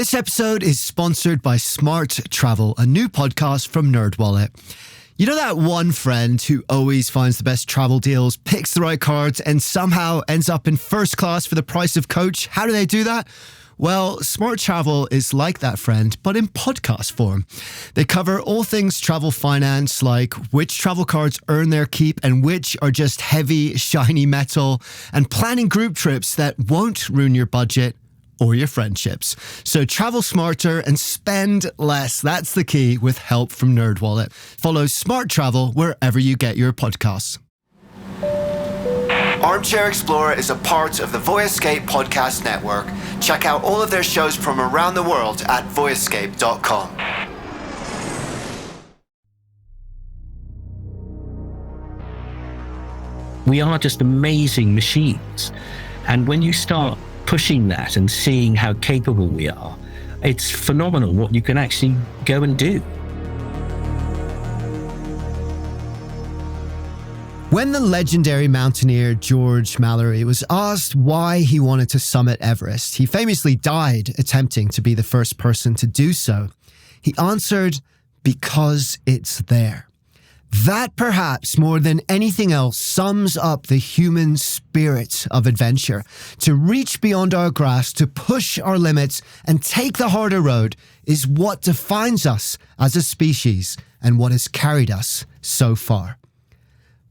This episode is sponsored by Smart Travel, a new podcast from NerdWallet. You know that one friend who always finds the best travel deals, picks the right cards, and somehow ends up in first class for the price of coach? How do they do that? Well, Smart Travel is like that friend, but in podcast form. They cover all things travel finance, like which travel cards earn their keep and which are just heavy, shiny metal, and planning group trips that won't ruin your budget or your friendships. So travel smarter and spend less. That's the key with help from NerdWallet. Follow Smart Travel wherever you get your podcasts. Armchair Explorer is a part of the Voyescape podcast network. Check out all of their shows from around the world at voyescape.com. We are just amazing machines. And when you start pushing that and seeing how capable we are, it's phenomenal what you can actually go and do. When the legendary mountaineer George Mallory was asked why he wanted to summit Everest, he famously died attempting to be the first person to do so. He answered, "Because it's there." That, perhaps more than anything else, sums up the human spirit of adventure. To reach beyond our grasp, to push our limits, and take the harder road is what defines us as a species and what has carried us so far.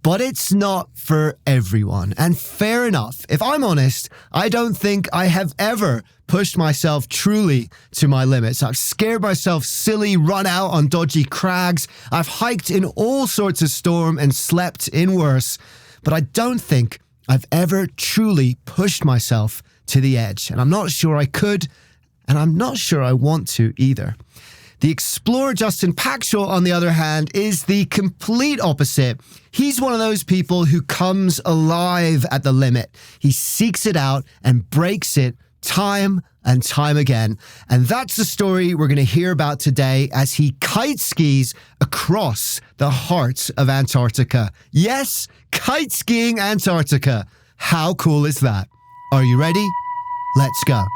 But it's not for everyone, and fair enough. If I'm honest, I don't think I have ever pushed myself truly to my limits. I've scared myself silly, run out on dodgy crags. I've hiked in all sorts of storm and slept in worse. But I don't think I've ever truly pushed myself to the edge. And I'm not sure I could, and I'm not sure I want to either. The explorer Justin Packshaw, on the other hand, is the complete opposite. He's one of those people who comes alive at the limit. He seeks it out and breaks it time and time again. And that's the story we're going to hear about today as he kite skis across the heart of Antarctica. Yes, kite skiing Antarctica. How cool is that? Are you ready? Let's go.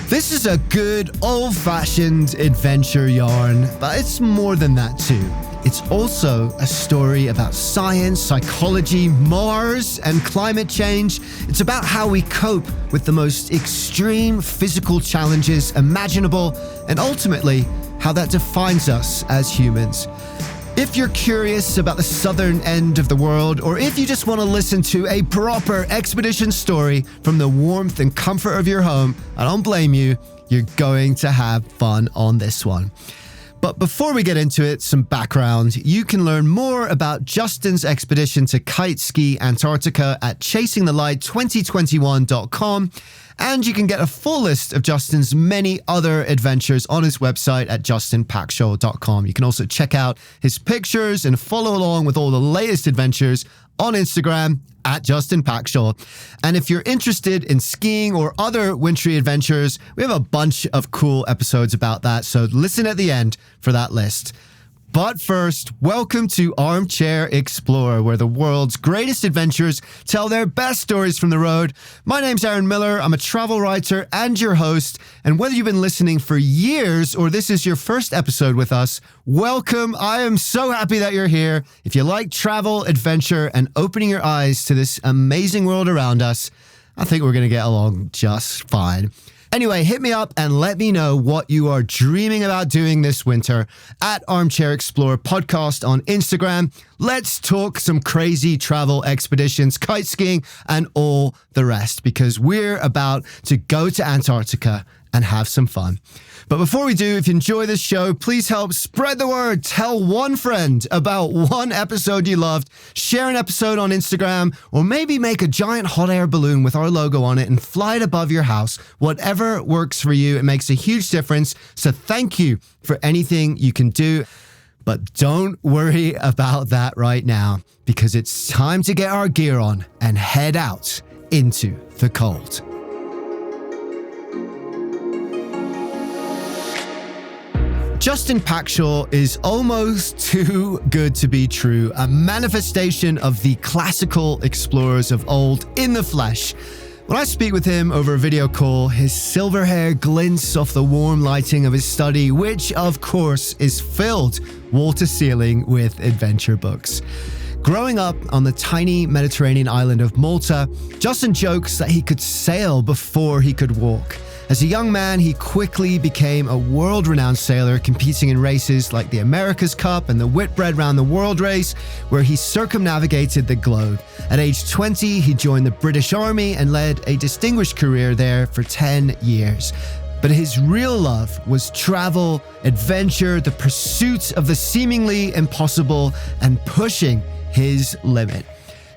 This is a good old-fashioned adventure yarn, but it's more than that too. It's also a story about science, psychology, Mars, and climate change. It's about how we cope with the most extreme physical challenges imaginable, and ultimately, how that defines us as humans. If you're curious about the southern end of the world, or if you just want to listen to a proper expedition story from the warmth and comfort of your home, I don't blame you. You're going to have fun on this one. But before we get into it, some background. You can learn more about Justin's expedition to kite ski Antarctica at chasingthelight2021.com. And you can get a full list of Justin's many other adventures on his website at justinpackshaw.com. You can also check out his pictures and follow along with all the latest adventures on Instagram at Justin Packshaw. And if you're interested in skiing or other wintry adventures, we have a bunch of cool episodes about that. So listen at the end for that list. But first, welcome to Armchair Explorer, where the world's greatest adventurers tell their best stories from the road. My name's Aaron Miller. I'm a travel writer and your host. And whether you've been listening for years or this is your first episode with us, welcome. I am so happy that you're here. If you like travel, adventure, and opening your eyes to this amazing world around us, I think we're going to get along just fine. Anyway, hit me up and let me know what you are dreaming about doing this winter at Armchair Explorer Podcast on Instagram. Let's talk some crazy travel expeditions, kite skiing, and all the rest, because we're about to go to Antarctica and have some fun. But before we do, if you enjoy this show, please help spread the word. Tell one friend about one episode you loved. Share an episode on Instagram, or maybe make a giant hot air balloon with our logo on it and fly it above your house. Whatever works for you, it makes a huge difference. So thank you for anything you can do. But don't worry about that right now, because it's time to get our gear on and head out into the cold. Justin Packshaw is almost too good to be true, a manifestation of the classical explorers of old in the flesh. When I speak with him over a video call, his silver hair glints off the warm lighting of his study, which of course is filled wall to ceiling with adventure books. Growing up on the tiny Mediterranean island of Malta, Justin jokes that he could sail before he could walk. As a young man, he quickly became a world-renowned sailor, competing in races like the America's Cup and the Whitbread Round the World race, where he circumnavigated the globe. At age 20, he joined the British Army and led a distinguished career there for 10 years. But his real love was travel, adventure, the pursuit of the seemingly impossible, and pushing his limit.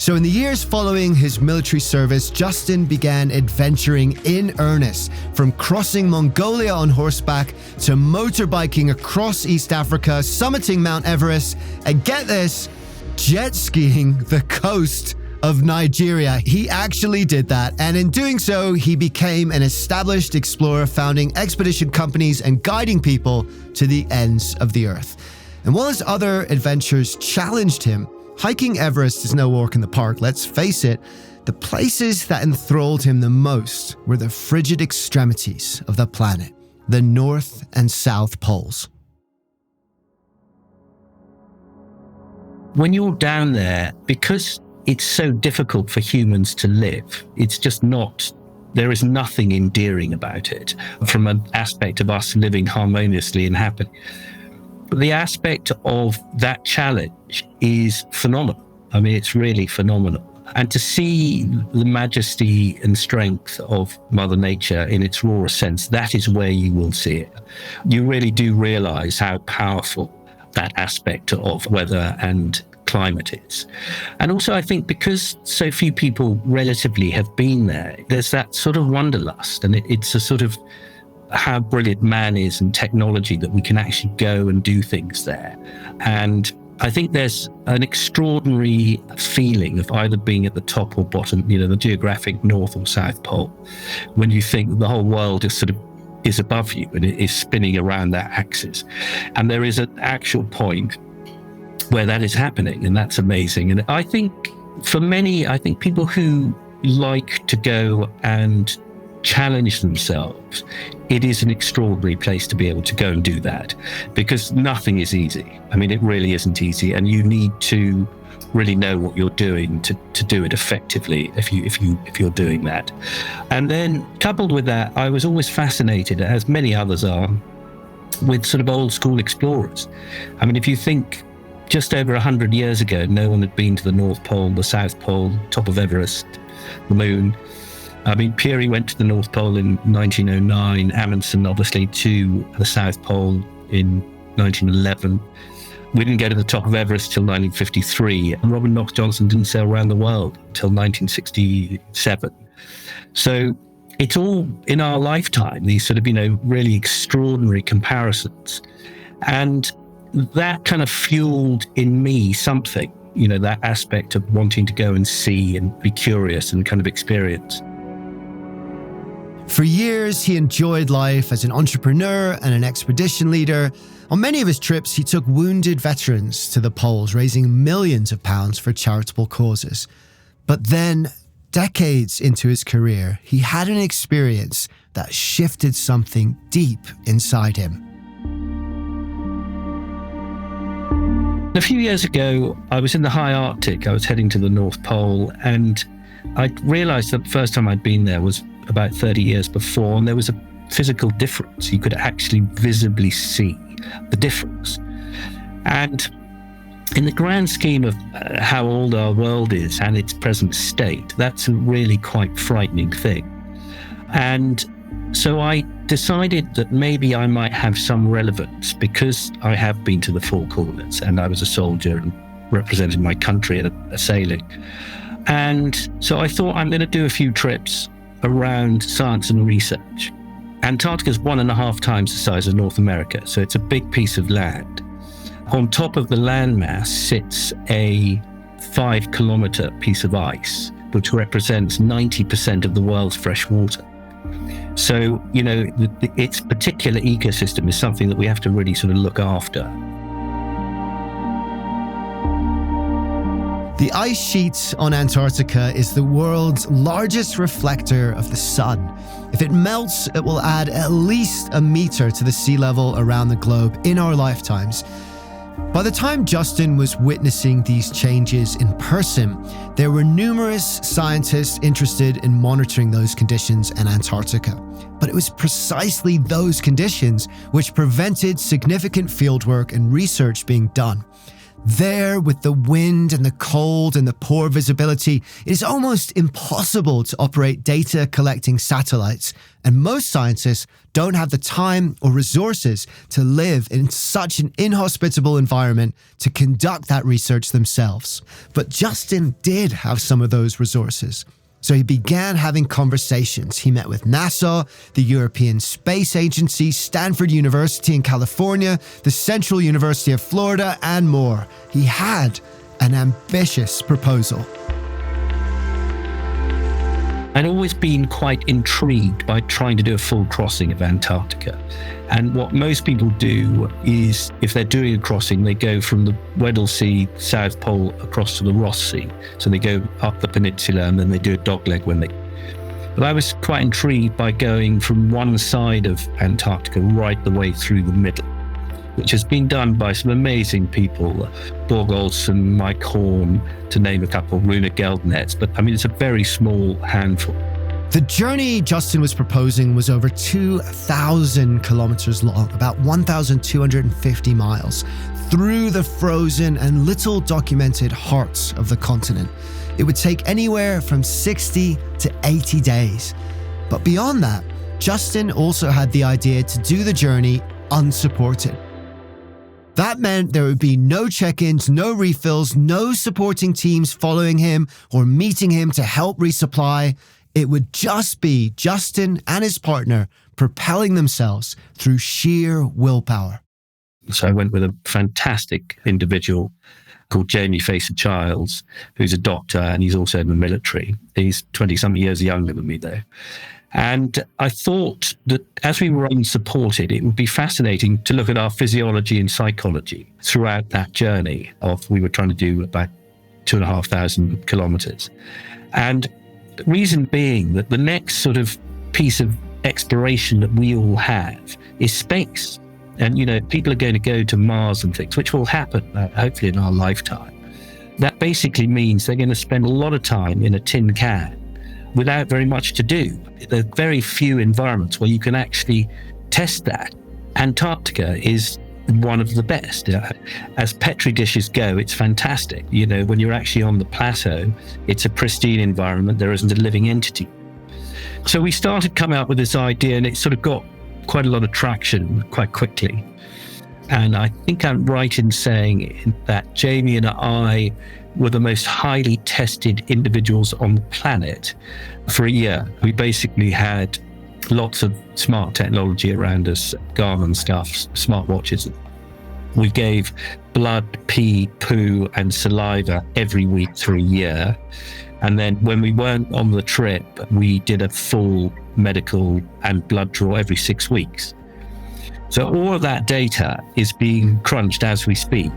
So in the years following his military service, Justin began adventuring in earnest, from crossing Mongolia on horseback to motorbiking across East Africa, summiting Mount Everest, and get this, jet skiing the coast of Nigeria. He actually did that, and in doing so, he became an established explorer, founding expedition companies and guiding people to the ends of the earth. And while his other adventures challenged him, hiking Everest is no walk in the park, let's face it. The places that enthralled him the most were the frigid extremities of the planet, the North and South Poles. When you're down there, because it's so difficult for humans to live, it's just not, there is nothing endearing about it from an aspect of us living harmoniously and happily. But the aspect of that challenge is phenomenal. I mean, it's really phenomenal. And to see the majesty and strength of Mother Nature in its rawest sense, that is where you will see it. You really do realize how powerful that aspect of weather and climate is. And also, I think because so few people relatively have been there, there's that sort of wanderlust, and it's a sort of how brilliant man is and technology that we can actually go and do things there. And I think there's an extraordinary feeling of either being at the top or bottom, the geographic North or South Pole, when you think the whole world is sort of is above you and it is spinning around that axis. And there is an actual point where that is happening, and that's amazing. And I think for many, people who like to go and challenge themselves, it is an extraordinary place to be able to go and do that, because nothing is easy. I mean, it really isn't easy, and you need to really know what you're doing to do it effectively if you're doing that. And then coupled with that, I was always fascinated, as many others are, with sort of old school explorers. I mean, if you think just over 100 years ago, no one had been to the North Pole, the South Pole, top of Everest, the moon. I mean, Peary went to the North Pole in 1909, Amundsen obviously to the South Pole in 1911. We didn't go to the top of Everest till 1953, and Robin Knox Johnson didn't sail around the world until 1967. So it's all in our lifetime, these sort of, really extraordinary comparisons. And that kind of fueled in me something, that aspect of wanting to go and see and be curious and kind of experience. For years, he enjoyed life as an entrepreneur and an expedition leader. On many of his trips, he took wounded veterans to the poles, raising millions of pounds for charitable causes. But then, decades into his career, he had an experience that shifted something deep inside him. A few years ago, I was in the high Arctic. I was heading to the North Pole, and I realized that the first time I'd been there was about 30 years before, and there was a physical difference. You could actually visibly see the difference. And in the grand scheme of how old our world is and its present state, that's a really quite frightening thing. And so I decided that maybe I might have some relevance, because I have been to the Four Corners and I was a soldier and represented my country at a sailing. And so I thought, I'm going to do a few trips around science and research. Antarctica is 1.5 times the size of North America, so it's a big piece of land. On top of the landmass sits a 5-kilometer piece of ice, which represents 90% of the world's fresh water. So, its particular ecosystem is something that we have to really sort of look after. The ice sheet on Antarctica is the world's largest reflector of the sun. If it melts, it will add at least a meter to the sea level around the globe in our lifetimes. By the time Justin was witnessing these changes in person, there were numerous scientists interested in monitoring those conditions in Antarctica. But it was precisely those conditions which prevented significant fieldwork and research being done. There, with the wind and the cold and the poor visibility, it is almost impossible to operate data collecting satellites, and most scientists don't have the time or resources to live in such an inhospitable environment to conduct that research themselves. But Justin did have some of those resources. So he began having conversations. He met with NASA, the European Space Agency, Stanford University in California, the Central University of Florida, and more. He had an ambitious proposal. I'd always been quite intrigued by trying to do a full crossing of Antarctica. And what most people do is, if they're doing a crossing, they go from the Weddell Sea, South Pole, across to the Ross Sea. So they go up the peninsula and then they do a dogleg when they... But I was quite intrigued by going from one side of Antarctica right the way through the middle, which has been done by some amazing people, Borg Olsen, Mike Horn, to name a couple, Rune Geldnets. But I mean, it's a very small handful. The journey Justin was proposing was over 2,000 kilometers long, about 1,250 miles, through the frozen and little documented hearts of the continent. It would take anywhere from 60 to 80 days. But beyond that, Justin also had the idea to do the journey unsupported. That meant there would be no check-ins, no refills, no supporting teams following him or meeting him to help resupply. It would just be Justin and his partner propelling themselves through sheer willpower. So I went with a fantastic individual called Jamie Facer-Childs, who's a doctor and he's also in the military. He's 20-something years younger than me, though. And I thought that as we were unsupported, it would be fascinating to look at our physiology and psychology throughout that journey we were trying to do about 2,500 kilometers. And the reason being that the next sort of piece of exploration that we all have is space. And, people are going to go to Mars and things, which will happen, hopefully in our lifetime. That basically means they're going to spend a lot of time in a tin can without very much to do. There are very few environments where you can actually test that. Antarctica is one of the best. As Petri dishes go, it's fantastic. When you're actually on the plateau, it's a pristine environment. There isn't a living entity. So we started coming up with this idea, and it sort of got quite a lot of traction quite quickly. And I think I'm right in saying that Jamie and I were the most highly tested individuals on the planet for a year. We basically had lots of smart technology around us, Garmin stuff, smartwatches. We gave blood, pee, poo, and saliva every week for a year. And then when we weren't on the trip, we did a full medical and blood draw every 6 weeks. So all of that data is being crunched as we speak.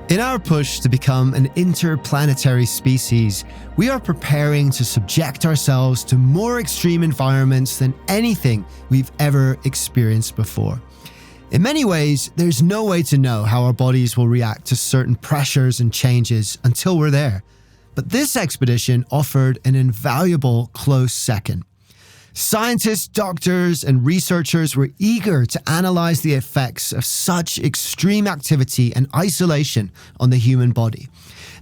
In our push to become an interplanetary species, we are preparing to subject ourselves to more extreme environments than anything we've ever experienced before. In many ways, there's no way to know how our bodies will react to certain pressures and changes until we're there. But this expedition offered an invaluable close second. Scientists, doctors, and researchers were eager to analyze the effects of such extreme activity and isolation on the human body.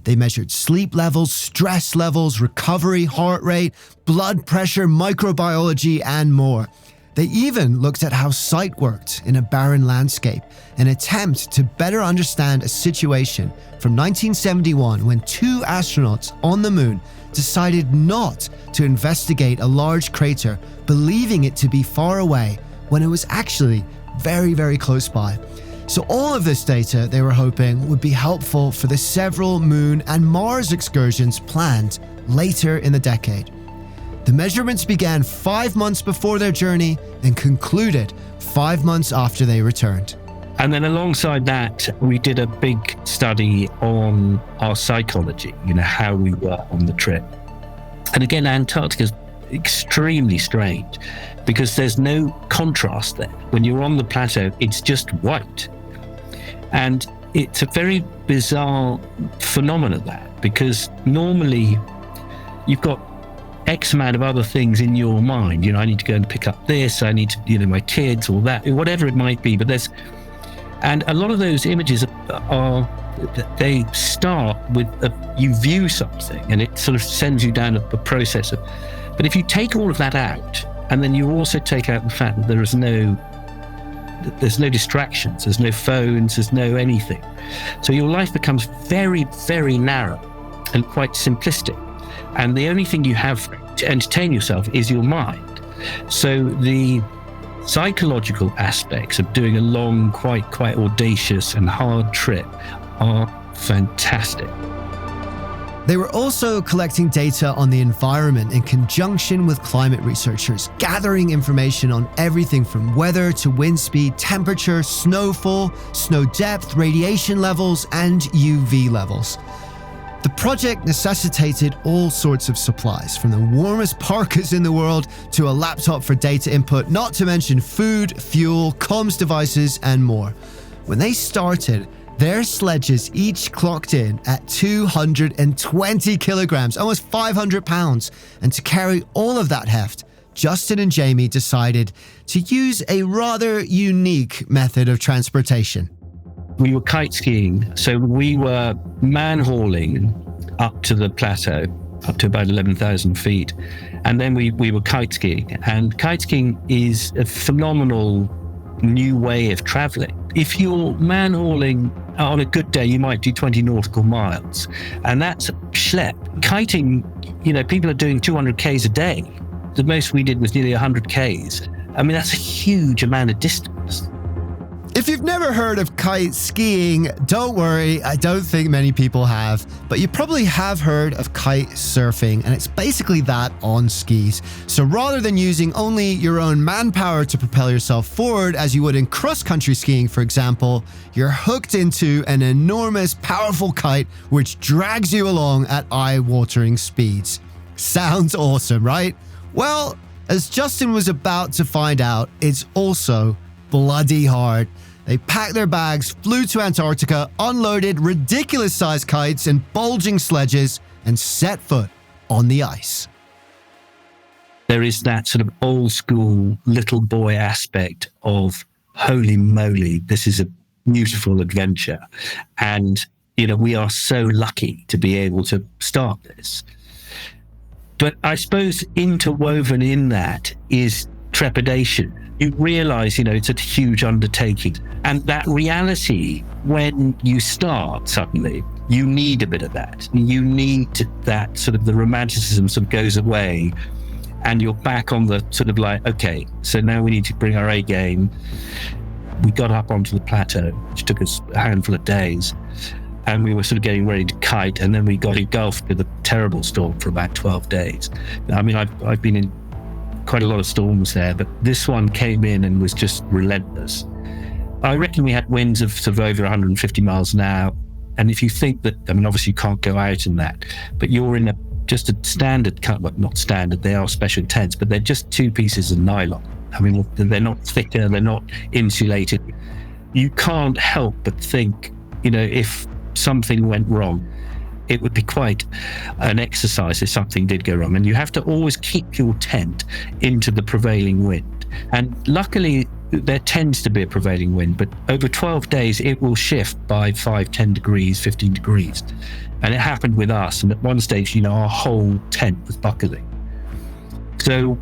They measured sleep levels, stress levels, recovery, heart rate, blood pressure, microbiology, and more. They even looked at how sight worked in a barren landscape, an attempt to better understand a situation from 1971 when 2 astronauts on the moon decided not to investigate a large crater, believing it to be far away when it was actually very, very close by. So all of this data, they were hoping, would be helpful for the several Moon and Mars excursions planned later in the decade. The measurements began 5 months before their journey and concluded 5 months after they returned. And then alongside that, we did a big study on our psychology, how we were on the trip. And again, Antarctica's extremely strange because there's no contrast there. When you're on the plateau, it's just white. And it's a very bizarre phenomenon, that, because normally you've got X amount of other things in your mind. I need to go and pick up this, I need to, my kids, or that, whatever it might be. And a lot of those images they start with you view something and it sort of sends you down a process of, but if you take all of that out, and then you also take out the fact that there's no distractions, there's no phones, there's no anything. So your life becomes very, very narrow and quite simplistic. And the only thing you have to entertain yourself is your mind. So the psychological aspects of doing a long, quite audacious and hard trip are fantastic. They were also collecting data on the environment in conjunction with climate researchers, gathering information on everything from weather to wind speed, temperature, snowfall, snow depth, radiation levels, and UV levels. The project necessitated all sorts of supplies, from the warmest parkas in the world to a laptop for data input, not to mention food, fuel, comms devices, and more. When they started, their sledges each clocked in at 220 kilograms, almost 500 pounds. And to carry all of that heft, Justin and Jamie decided to use a rather unique method of transportation. We were kite-skiing, so we were man-hauling up to the plateau, up to about 11,000 feet. And then we were kite-skiing. And kite-skiing is a phenomenal new way of traveling. If you're man-hauling, on a good day, you might do 20 nautical miles. And that's a schlep. Kiting, people are doing 200 Ks a day. The most we did was nearly 100 Ks. I mean, that's a huge amount of distance. If you've never heard of kite skiing, don't worry, I don't think many people have, but you probably have heard of kite surfing, and it's basically that on skis. So rather than using only your own manpower to propel yourself forward as you would in cross-country skiing, for example, you're hooked into an enormous, powerful kite which drags you along at eye-watering speeds. Sounds awesome, right? Well, as Justin was about to find out, it's also bloody hard. They packed their bags, flew to Antarctica, unloaded ridiculous-sized kites and bulging sledges, and set foot on the ice. There is that sort of old-school little boy aspect of, holy moly, this is a beautiful adventure. And, we are so lucky to be able to start this. But I suppose interwoven in that is trepidation. You realize, it's a huge undertaking. And that reality, when you start suddenly, you need a bit of that. You need that sort of the romanticism sort of goes away and you're back on the sort of like, okay, so now we need to bring our A game. We got up onto the plateau, which took us a handful of days. And we were sort of getting ready to kite. And then we got engulfed with a terrible storm for about 12 days. I mean, I've been in quite a lot of storms there, but this one came in and was just relentless. I reckon we had winds of sort of over 150 miles an hour. And if you think that, obviously you can't go out in that, but you're in just a standard cut, well, not standard, they are special tents, but they're just two pieces of nylon. They're not thicker, they're not insulated. You can't help but think, if something went wrong, it would be quite an exercise if something did go wrong. And you have to always keep your tent into the prevailing wind. And luckily, there tends to be a prevailing wind, but over 12 days, it will shift by 5, 10 degrees, 15 degrees. And it happened with us. And at one stage, our whole tent was buckling. So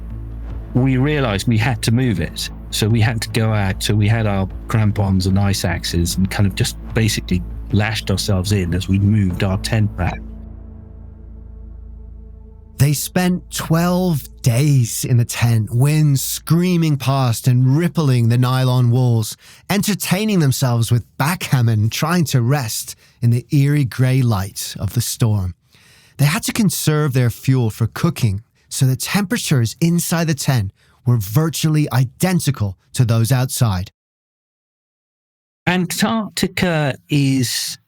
we realized we had to move it. So we had to go out. So we had our crampons and ice axes and kind of just basically lashed ourselves in as we moved our tent back. They spent 12 days in the tent, winds screaming past and rippling the nylon walls, entertaining themselves with backgammon, trying to rest in the eerie grey light of the storm. They had to conserve their fuel for cooking, so the temperatures inside the tent were virtually identical to those outside. Antarctica is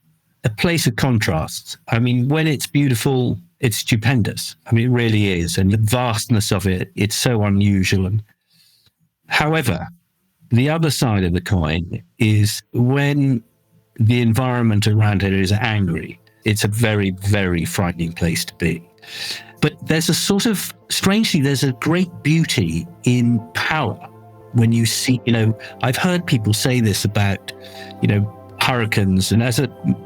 a place of contrasts. I mean, when it's beautiful, it's stupendous. I mean, it really is. And the vastness of it, it's so unusual. However, the other side of the coin is when the environment around it is angry, it's a very, very frightening place to be. But there's a sort of, strangely, there's a great beauty in power when you see, I've heard people say this about, hurricanes. And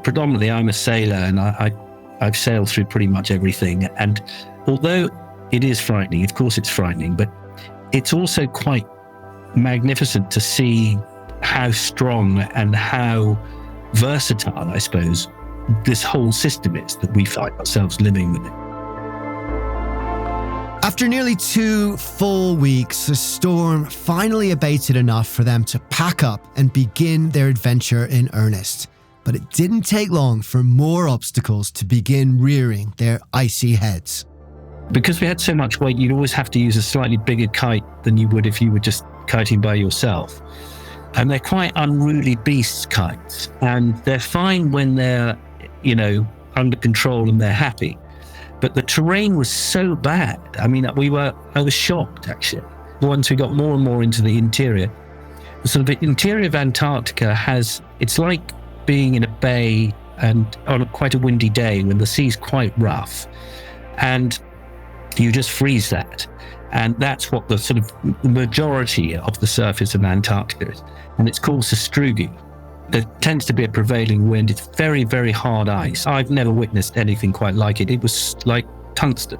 predominantly I'm a sailor, and I've sailed through pretty much everything. And although it is frightening, of course it's frightening, but it's also quite magnificent to see how strong and how versatile, I suppose, this whole system is that we find ourselves living with it. After nearly 2 full weeks, the storm finally abated enough for them to pack up and begin their adventure in earnest. But it didn't take long for more obstacles to begin rearing their icy heads. Because we had so much weight, you'd always have to use a slightly bigger kite than you would if you were just kiting by yourself. And they're quite unruly beasts, kites. And they're fine when they're, under control and they're happy. But the terrain was so bad. I mean, I was shocked, actually, once we got more and more into the interior. So the interior of Antarctica it's like being in a bay and on quite a windy day when the sea's quite rough. And you just freeze that. And that's what the sort of majority of the surface of Antarctica is. And it's called sastrugi. There tends to be a prevailing wind. It's very, very hard ice. I've never witnessed anything quite like it. It was like tungsten.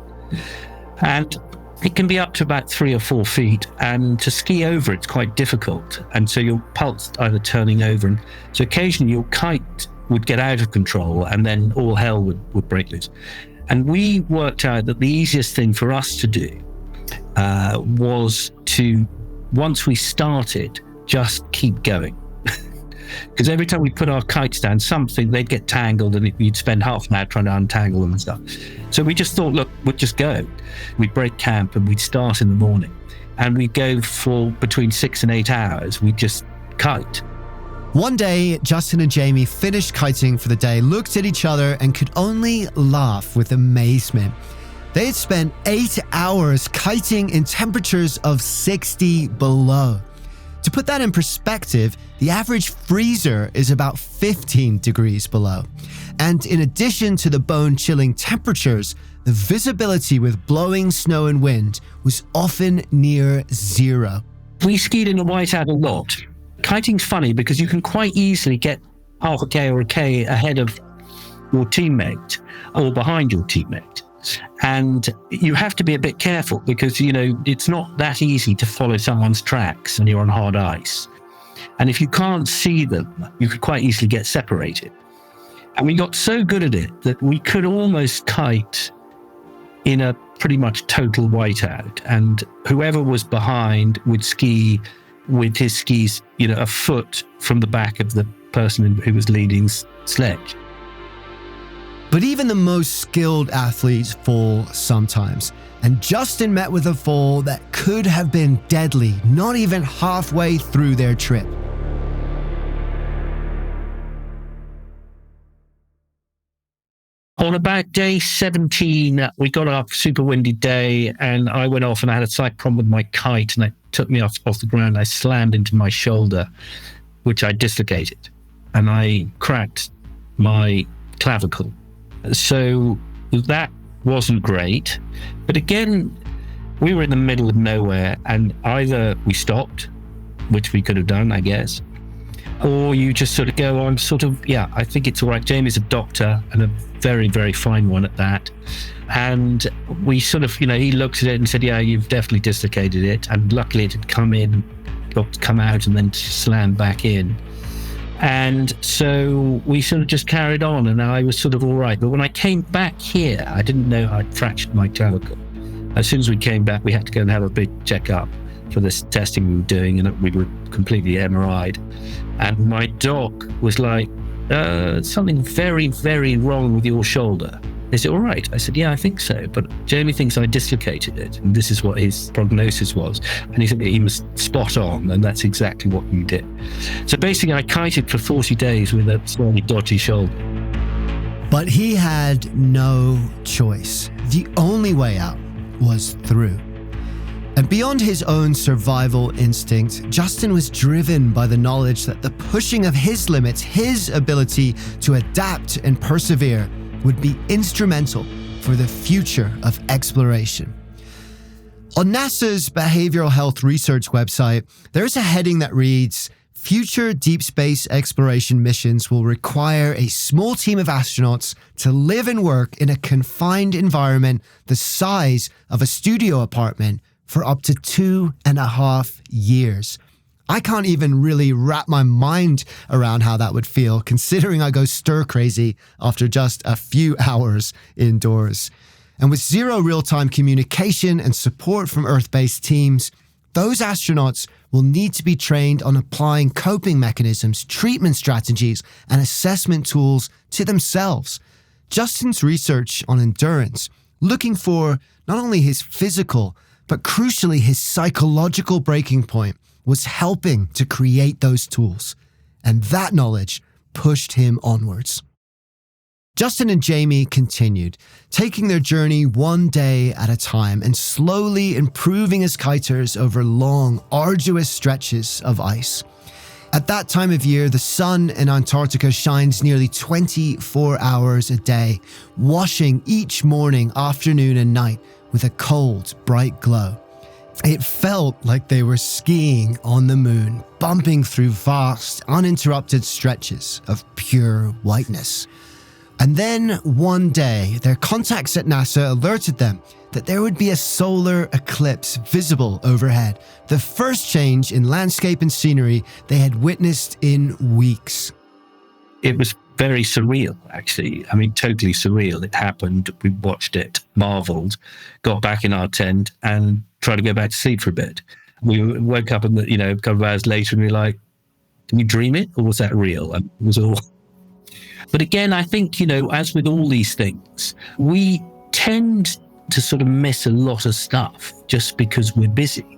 And it can be up to about 3 or 4 feet. And to ski over, it's quite difficult. And so your pulse either turning over. And so occasionally your kite would get out of control and then all hell would break loose. And we worked out that the easiest thing for us to do was to, once we started, just keep going. Because every time we put our kites down, they'd get tangled and you'd spend half an hour trying to untangle them and stuff. So we just thought, look, we'd just go. We'd break camp and we'd start in the morning. And we'd go for between 6 and 8 hours. We'd just kite. One day, Justin and Jamie finished kiting for the day, looked at each other and could only laugh with amazement. They had spent 8 hours kiting in temperatures of 60 below. To put that in perspective, the average freezer is about 15 degrees below. And in addition to the bone-chilling temperatures, the visibility with blowing snow and wind was often near zero. We skied in a whiteout a lot. Kiting's funny because you can quite easily get half a K or a K ahead of your teammate or behind your teammate. And you have to be a bit careful because, it's not that easy to follow someone's tracks and you're on hard ice. And if you can't see them, you could quite easily get separated. And we got so good at it that we could almost kite in a pretty much total whiteout. And whoever was behind would ski with his skis, a foot from the back of the person who was leading sledge. But even the most skilled athletes fall sometimes. And Justin met with a fall that could have been deadly, not even halfway through their trip. On about day 17, we got a super windy day and I went off and I had a slight problem with my kite and it took me off the ground. I slammed into my shoulder, which I dislocated, and I cracked my clavicle. So that wasn't great. But again, we were in the middle of nowhere and either we stopped, which we could have done, I guess, or you just sort of go on I think it's all right. Jamie's a doctor and a very, very fine one at that. And we sort of, he looked at it and said, yeah, you've definitely dislocated it. And luckily it had come out and then slammed back in. And so we sort of just carried on and I was sort of all right. But when I came back here, I didn't know I'd fractured my clavicle. As soon as we came back, we had to go and have a big checkup for this testing we were doing, and we were completely MRI'd. And my doc was like, something very, very wrong with your shoulder. Is it all right? I said, yeah, I think so. But Jamie thinks I dislocated it. And this is what his prognosis was. And he said he was spot on. And that's exactly what you did. So basically, I kited for 40 days with a slightly dodgy shoulder. But he had no choice. The only way out was through. And beyond his own survival instinct, Justin was driven by the knowledge that the pushing of his limits, his ability to adapt and persevere, would be instrumental for the future of exploration. On NASA's Behavioral Health Research website, there's a heading that reads, "Future deep space exploration missions will require a small team of astronauts to live and work in a confined environment the size of a studio apartment for up to 2.5 years." I can't even really wrap my mind around how that would feel, considering I go stir crazy after just a few hours indoors. And with zero real-time communication and support from Earth-based teams, those astronauts will need to be trained on applying coping mechanisms, treatment strategies, and assessment tools to themselves. Justin's research on endurance, looking for not only his physical, but crucially his psychological breaking point, was helping to create those tools. And that knowledge pushed him onwards. Justin and Jamie continued, taking their journey one day at a time and slowly improving as kiters over long, arduous stretches of ice. At that time of year, the sun in Antarctica shines nearly 24 hours a day, washing each morning, afternoon, and night with a cold, bright glow. It felt like they were skiing on the moon, bumping through vast, uninterrupted stretches of pure whiteness. And then one day, their contacts at NASA alerted them that there would be a solar eclipse visible overhead, the first change in landscape and scenery they had witnessed in weeks. It was very surreal, actually. I mean, totally surreal. It happened. We watched it, marveled, got back in our tent and tried to go back to sleep for a bit. We woke up and, a couple of hours later and we were like, did we dream it or was that real? And it was all. But again, I think, as with all these things, we tend to sort of miss a lot of stuff just because we're busy.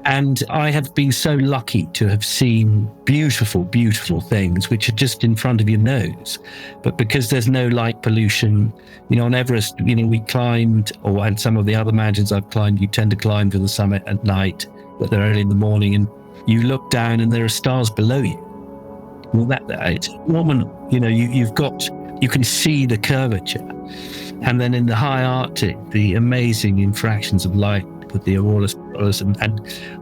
And I have been so lucky to have seen beautiful, beautiful things which are just in front of your nose. But because there's no light pollution, on Everest, we climbed, and some of the other mountains I've climbed, you tend to climb to the summit at night, but they're early in the morning, and you look down and there are stars below you. Well, it's phenomenal. You can see the curvature. And then in the high Arctic, the amazing infractions of light with the aurora borealis, and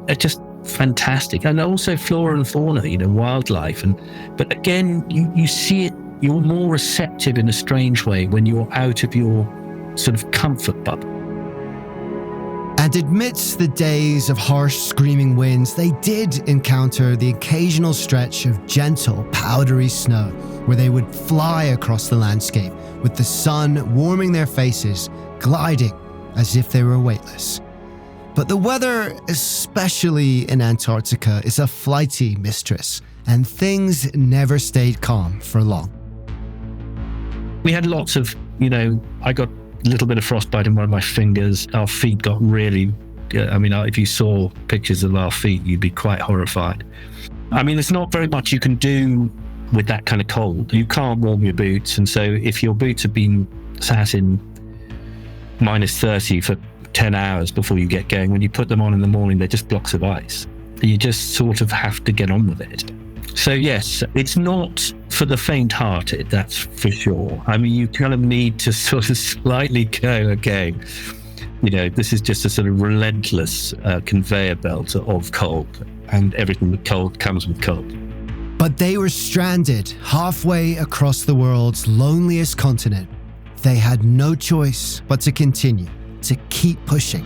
it's just fantastic. And also flora and fauna, wildlife. But again, you see it, you're more receptive in a strange way when you're out of your sort of comfort bubble. And amidst the days of harsh, screaming winds, they did encounter the occasional stretch of gentle, powdery snow where they would fly across the landscape with the sun warming their faces, gliding as if they were weightless. But the weather, especially in Antarctica, is a flighty mistress, and things never stayed calm for long. We had lots of, I got a little bit of frostbite in one of my fingers. Our feet got really, if you saw pictures of our feet, you'd be quite horrified. There's not very much you can do with that kind of cold. You can't warm your boots. And so if your boots have been sat in minus 30 for 10 hours before you get going, when you put them on in the morning, they're just blocks of ice. You just sort of have to get on with it. So yes, it's not for the faint-hearted, that's for sure. You kind of need to sort of slightly go, okay, this is just a sort of relentless conveyor belt of cold, and everything with cold comes with cold. But they were stranded halfway across the world's loneliest continent. They had no choice but to continue, to keep pushing.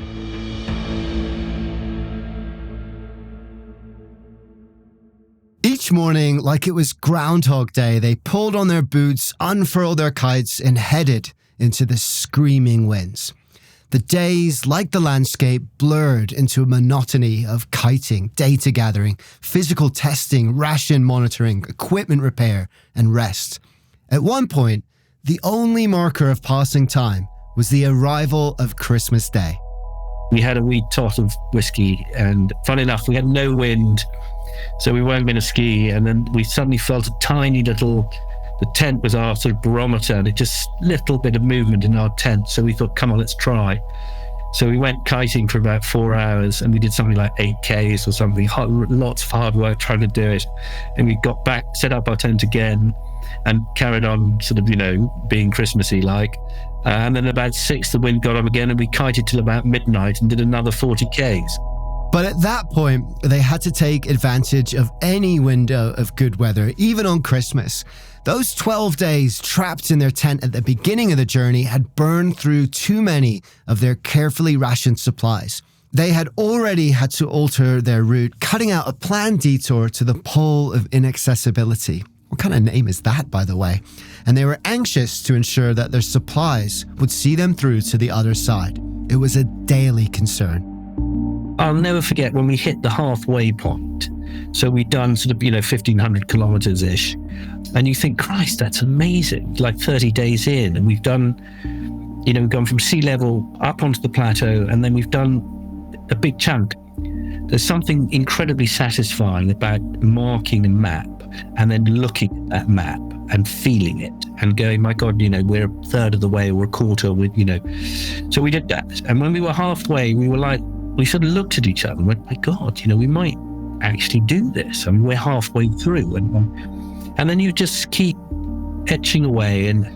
Each morning, like it was Groundhog Day, they pulled on their boots, unfurled their kites, and headed into the screaming winds. The days, like the landscape, blurred into a monotony of kiting, data gathering, physical testing, ration monitoring, equipment repair, and rest. At one point, The only marker of passing time was the arrival of Christmas Day. We had a wee tot of whiskey, and fun enough, we had no wind, so we weren't going to ski. And then we suddenly felt a tiny little, the tent was our sort of barometer, and it just little bit of movement in our tent. So we thought, come on, let's try. So we went kiting for about 4 hours, and we did something like 8Ks or something, lots of hard work trying to do it. And we got back, set up our tent again, and carried on sort of, being Christmassy like. And then about 6, the wind got up again, and we kited till about midnight and did another 40 Ks. But at that point, they had to take advantage of any window of good weather, even on Christmas. Those 12 days trapped in their tent at the beginning of the journey had burned through too many of their carefully rationed supplies. They had already had to alter their route, cutting out a planned detour to the Pole of Inaccessibility. What kind of name is that, by the way? And they were anxious to ensure that their supplies would see them through to the other side. It was a daily concern. I'll never forget when we hit the halfway point. So we'd done sort of, 1,500 kilometers-ish. And you think, Christ, that's amazing. Like 30 days in, and we've done, we've gone from sea level up onto the plateau, and then we've done a big chunk. There's something incredibly satisfying about marking a map and then looking at that map and feeling it and going, my God, we're a third of the way or a quarter with, So we did that. And when we were halfway, we sort of looked at each other and went, my God, we might actually do this. I mean, we're halfway through. And then you just keep etching away. And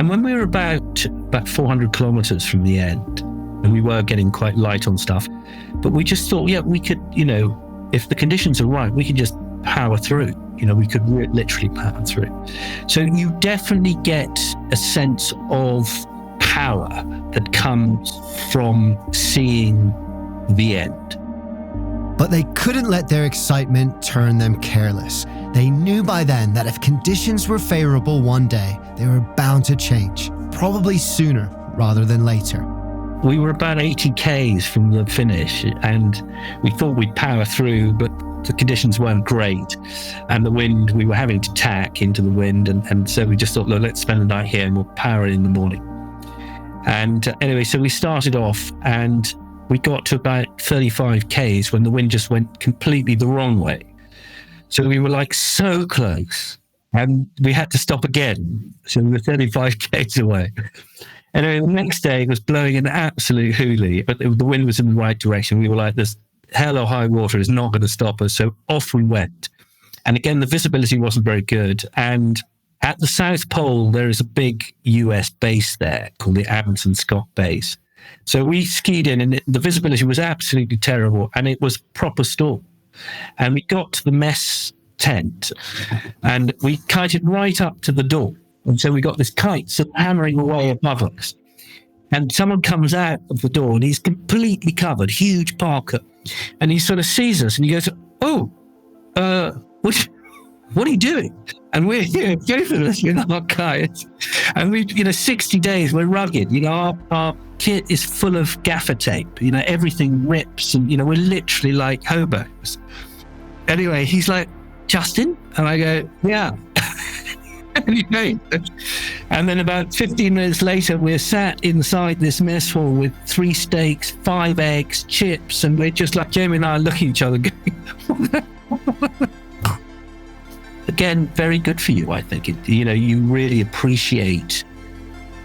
when we were about 400 kilometers from the end, and we were getting quite light on stuff, but we just thought, we could, if the conditions are right, we could just power through. We could literally power through. So you definitely get a sense of power that comes from seeing the end. But they couldn't let their excitement turn them careless. They knew by then that if conditions were favorable one day, they were bound to change, probably sooner rather than later. We were about 80 Ks from the finish, and we thought we'd power through, but the conditions weren't great. And the wind, we were having to tack into the wind. And so we just thought, look, let's spend the night here and we'll power in the morning. And anyway, so we started off and we got to about 35 Ks when the wind just went completely the wrong way. So we were like so close and we had to stop again. So we were 35 Ks away. Anyway, the next day it was blowing an absolute hoolie, but the wind was in the right direction. We were like, this hell or high water is not going to stop us. So off we went. And again, the visibility wasn't very good. And at the South Pole, there is a big US base there called the Amundsen Scott Base. So we skied in and the visibility was absolutely terrible and it was proper storm. And we got to the mess tent and we kited right up to the door. And so we got this kite sort of hammering away above us. And someone comes out of the door and he's completely covered, huge parka. And he sort of sees us and he goes, oh, what are you doing? And we're here, both of us, our kites. And we, 60 days, we're rugged. Our kit is full of gaffer tape. Everything rips and, we're literally like hobos. Anyway, he's like, Justin? And I go, yeah. Anyway, and then about 15 minutes later, we're sat inside this mess hall with 3 steaks, 5 eggs, chips, and we're just like, Jamie and I are looking at each other going, again, very good for you, I think. You really appreciate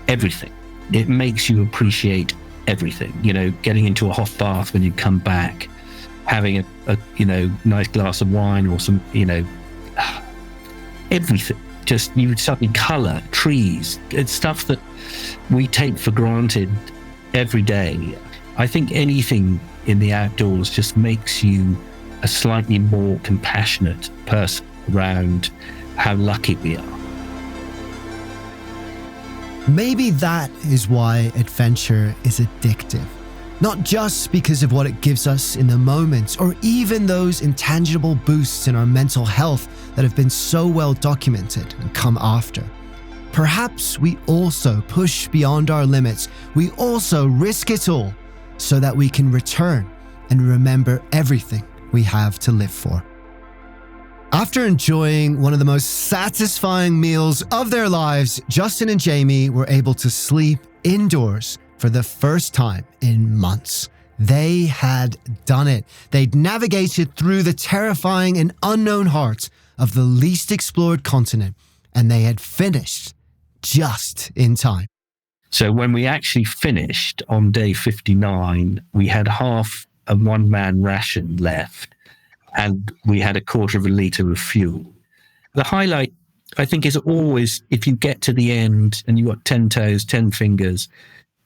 everything. It makes you appreciate everything. Getting into a hot bath when you come back, having a nice glass of wine or some, everything. Just you suddenly colour, trees, it's stuff that we take for granted every day. I think anything in the outdoors just makes you a slightly more compassionate person around how lucky we are. Maybe that is why adventure is addictive. Not just because of what it gives us in the moment, or even those intangible boosts in our mental health that have been so well documented and come after. Perhaps we also push beyond our limits. We also risk it all so that we can return and remember everything we have to live for. After enjoying one of the most satisfying meals of their lives, Justin and Jamie were able to sleep indoors for the first time in months. They had done it. They'd navigated through the terrifying and unknown heart of the least explored continent, and they had finished just in time. So when we actually finished on day 59, we had half a one-man ration left, and we had a quarter of a litre of fuel. The highlight, I think, is always if you get to the end and you've got 10 toes, 10 fingers.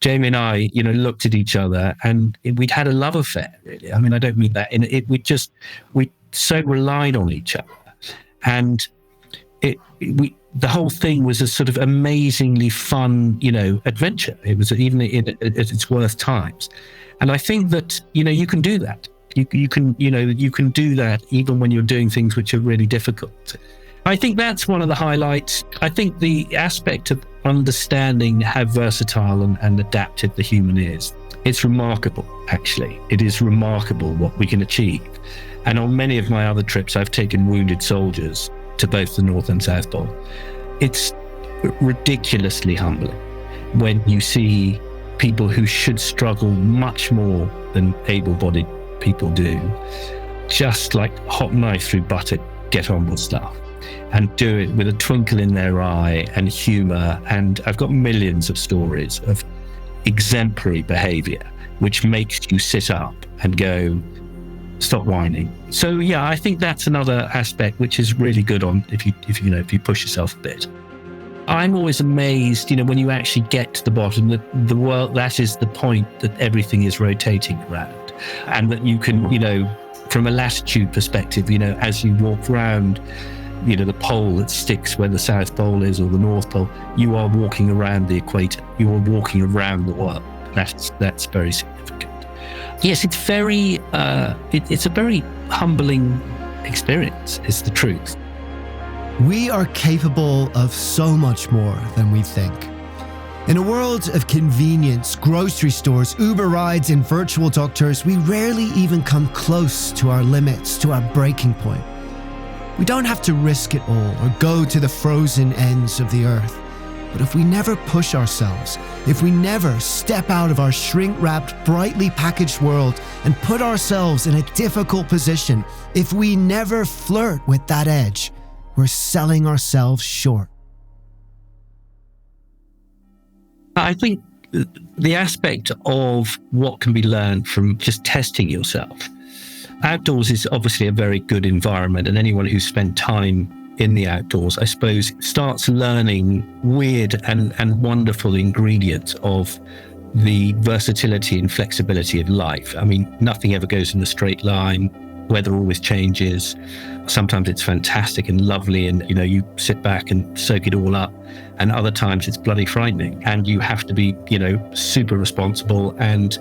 Jamie and I, looked at each other and we'd had a love affair, really. I mean, I don't mean that. We so relied on each other. And the whole thing was a sort of amazingly fun, adventure. It was even at its worst times. And I think that, you can do that. You can do that even when you're doing things which are really difficult. I think that's one of the highlights. I think the aspect of understanding how versatile and adaptive the human is, it's remarkable, actually. It is remarkable what we can achieve. And on many of my other trips, I've taken wounded soldiers to both the North and South Pole. It's ridiculously humbling when you see people who should struggle much more than able-bodied people do, just like hot knife through butter, get on with stuff and do it with a twinkle in their eye and humor. And I've got millions of stories of exemplary behavior, which makes you sit up and go, stop whining. So yeah, I think that's another aspect which is really good on if you push yourself a bit. I'm always amazed, when you actually get to the bottom, that the world, that is the point that everything is rotating around, and that you can, from a latitude perspective, as you walk around, the pole that sticks where the South Pole is or the North Pole, you are walking around the equator. You are walking around the world. That's very significant. Yes, it's it's a very humbling experience, is the truth. We are capable of so much more than we think. In a world of convenience, grocery stores, Uber rides, and virtual doctors, we rarely even come close to our limits, to our breaking point. We don't have to risk it all or go to the frozen ends of the earth. But if we never push ourselves, if we never step out of our shrink-wrapped, brightly packaged world and put ourselves in a difficult position, if we never flirt with that edge, we're selling ourselves short. I think the aspect of what can be learned from just testing yourself. Outdoors is obviously a very good environment, and anyone who's spent time in the outdoors, I suppose, starts learning weird and wonderful ingredients of the versatility and flexibility of life. I mean, nothing ever goes in a straight line. Weather always changes. Sometimes it's fantastic and lovely, and you sit back and soak it all up. And other times it's bloody frightening, and you have to be super responsible and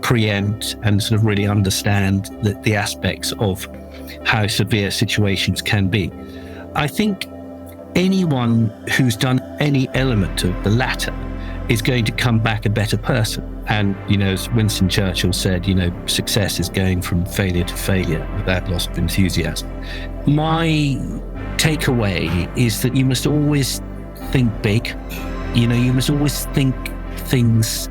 preempt and sort of really understand the aspects of how severe situations can be. I think anyone who's done any element of the latter is going to come back a better person. And, as Winston Churchill said, success is going from failure to failure without loss of enthusiasm. My takeaway is that you must always think big. You must always think things,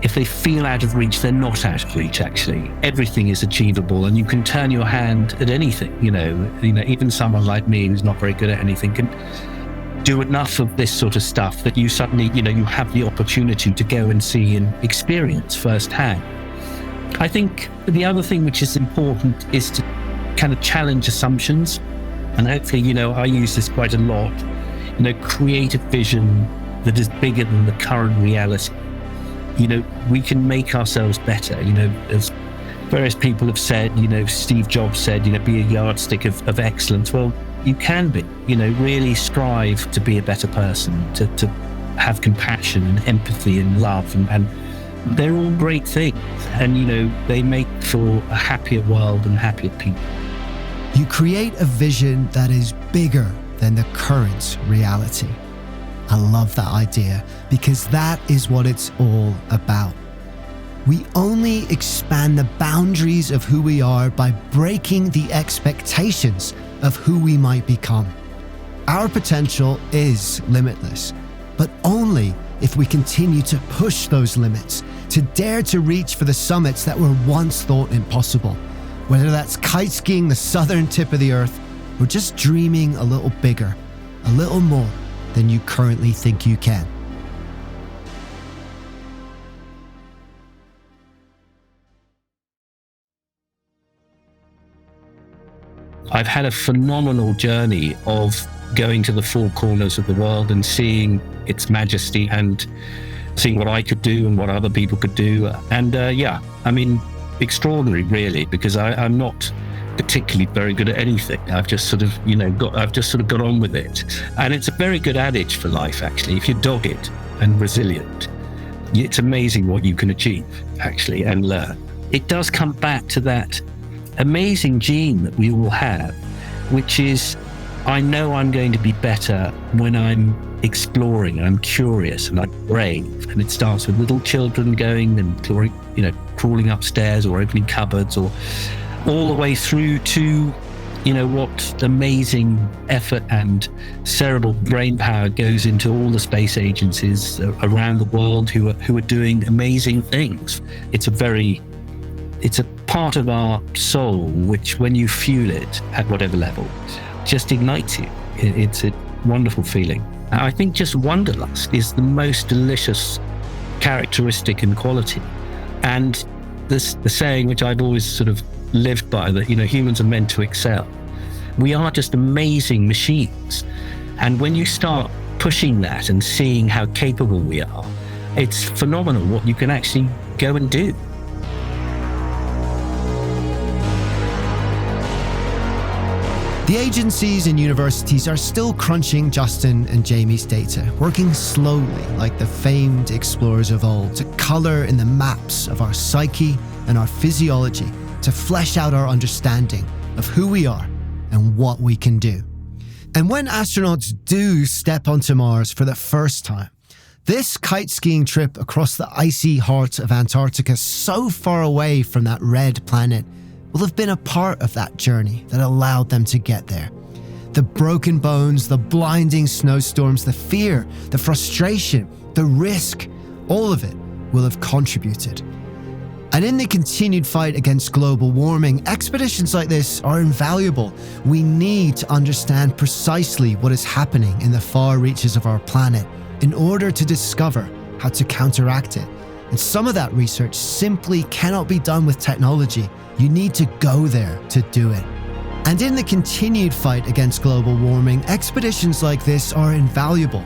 if they feel out of reach, they're not out of reach, actually. Everything is achievable, and you can turn your hand at anything. Even someone like me who's not very good at anything can do enough of this sort of stuff that you suddenly, you have the opportunity to go and see and experience firsthand. I think the other thing which is important is to kind of challenge assumptions. And hopefully, I use this quite a lot, create a vision that is bigger than the current reality. We can make ourselves better. As various people have said, Steve Jobs said, be a yardstick of excellence. Well, you can be, really strive to be a better person, to have compassion and empathy and love. And they're all great things. And, they make for a happier world and happier people. You create a vision that is bigger than the current reality. I love that idea, because that is what it's all about. We only expand the boundaries of who we are by breaking the expectations of who we might become. Our potential is limitless, but only if we continue to push those limits, to dare to reach for the summits that were once thought impossible, whether that's kite-skiing the southern tip of the earth or just dreaming a little bigger, a little more than you currently think you can. I've had a phenomenal journey of going to the four corners of the world and seeing its majesty and seeing what I could do and what other people could do. And extraordinary really, because I'm not particularly very good at anything. I've just sort of, got on with it. And it's a very good adage for life, actually. If you're dogged and resilient, it's amazing what you can achieve, actually, and learn. It does come back to that amazing gene that we all have, which is, I know I'm going to be better when I'm exploring and I'm curious and I'm brave. And it starts with little children going and crawling upstairs or opening cupboards, or all the way through to, what amazing effort and cerebral brain power goes into all the space agencies around the world who are doing amazing things. It's a part of our soul which, when you fuel it at whatever level, just ignites you. It's a wonderful feeling. I think just wanderlust is the most delicious characteristic and quality. And the saying, which I've always sort of lived by, that humans are meant to excel. We are just amazing machines. And when you start pushing that and seeing how capable we are, it's phenomenal what you can actually go and do. The agencies and universities are still crunching Justin and Jamie's data, working slowly like the famed explorers of old to colour in the maps of our psyche and our physiology to flesh out our understanding of who we are and what we can do. And when astronauts do step onto Mars for the first time, this kite-skiing trip across the icy heart of Antarctica, so far away from that red planet, will have been a part of that journey that allowed them to get there. The broken bones, the blinding snowstorms, the fear, the frustration, the risk, all of it will have contributed. And in the continued fight against global warming, expeditions like this are invaluable. We need to understand precisely what is happening in the far reaches of our planet in order to discover how to counteract it. And some of that research simply cannot be done with technology. You need to go there to do it. And in the continued fight against global warming, expeditions like this are invaluable.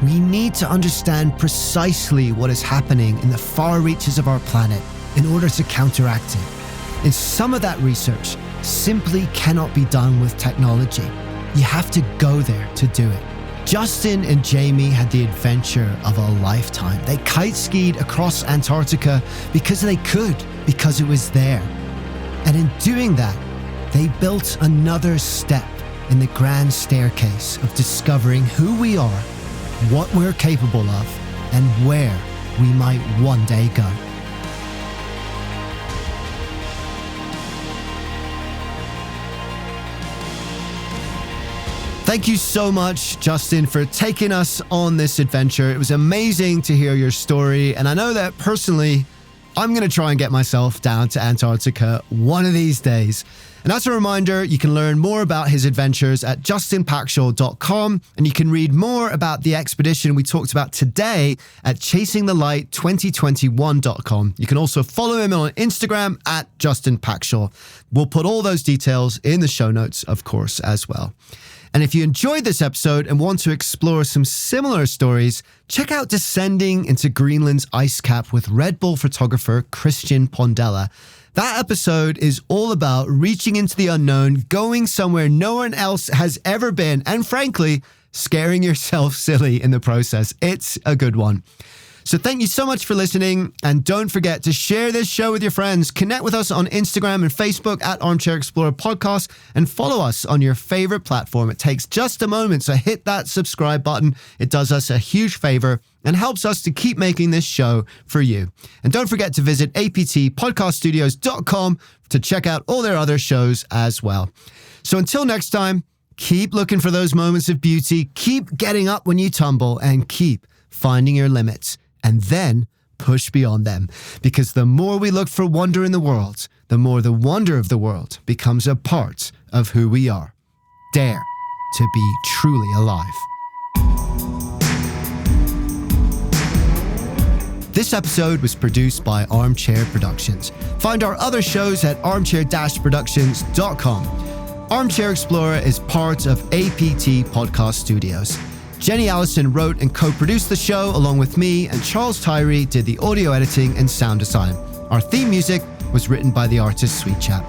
We need to understand precisely what is happening in the far reaches of our planet in order to counteract it. And some of that research simply cannot be done with technology. You have to go there to do it. Justin and Jamie had the adventure of a lifetime. They kite-skied across Antarctica because they could, because it was there. And in doing that, they built another step in the grand staircase of discovering who we are, what we're capable of, and where we might one day go. Thank you so much, Justin, for taking us on this adventure. It was amazing to hear your story, and I know that personally, I'm going to try and get myself down to Antarctica one of these days. And as a reminder, you can learn more about his adventures at justinpackshaw.com, and you can read more about the expedition we talked about today at chasingthelight2021.com. You can also follow him on Instagram at Justin Packshaw. We'll put all those details in the show notes, of course, as well. And if you enjoyed this episode and want to explore some similar stories, check out Descending into Greenland's Ice Cap with Red Bull photographer Christian Pondella. That episode is all about reaching into the unknown, going somewhere no one else has ever been, and frankly, scaring yourself silly in the process. It's a good one. So thank you so much for listening, and don't forget to share this show with your friends. Connect with us on Instagram and Facebook at Armchair Explorer Podcast, and follow us on your favorite platform. It takes just a moment, so hit that subscribe button. It does us a huge favor and helps us to keep making this show for you. And don't forget to visit aptpodcaststudios.com to check out all their other shows as well. So until next time, keep looking for those moments of beauty, keep getting up when you tumble, and keep finding your limits. And then push beyond them. Because the more we look for wonder in the world, the more the wonder of the world becomes a part of who we are. Dare to be truly alive. This episode was produced by Armchair Productions. Find our other shows at armchair-productions.com. Armchair Explorer is part of APT Podcast Studios. Jenny Allison wrote and co-produced the show along with me, and Charles Tyree did the audio editing and sound design. Our theme music was written by the artist Sweet Chat.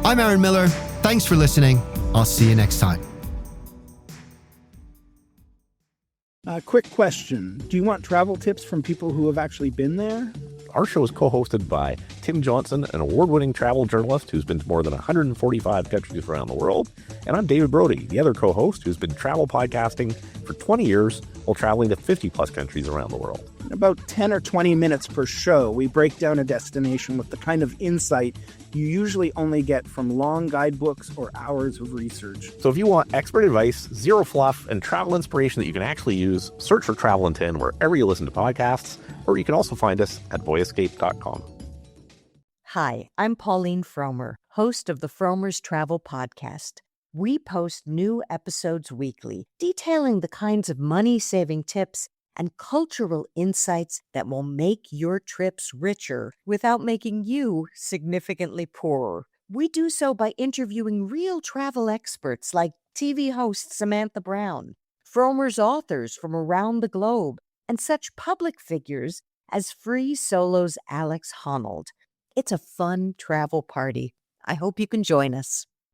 I'm Aaron Miller. Thanks for listening. I'll see you next time. Quick question. Do you want travel tips from people who have actually been there? Our show is co-hosted by Tim Johnson, an award-winning travel journalist who's been to more than 145 countries around the world. And I'm David Brody, the other co-host who's been travel podcasting for 20 years while traveling to 50-plus countries around the world. In about 10 or 20 minutes per show, we break down a destination with the kind of insight you usually only get from long guidebooks or hours of research. So if you want expert advice, zero fluff, and travel inspiration that you can actually use, search for Travel in 10 wherever you listen to podcasts, or you can also find us at boyescape.com. Hi, I'm Pauline Fromer, host of the Fromer's Travel Podcast. We post new episodes weekly, detailing the kinds of money-saving tips and cultural insights that will make your trips richer without making you significantly poorer. We do so by interviewing real travel experts like TV host Samantha Brown, Fromer's authors from around the globe, and such public figures as Free Solo's Alex Honnold. It's a fun travel party. I hope you can join us.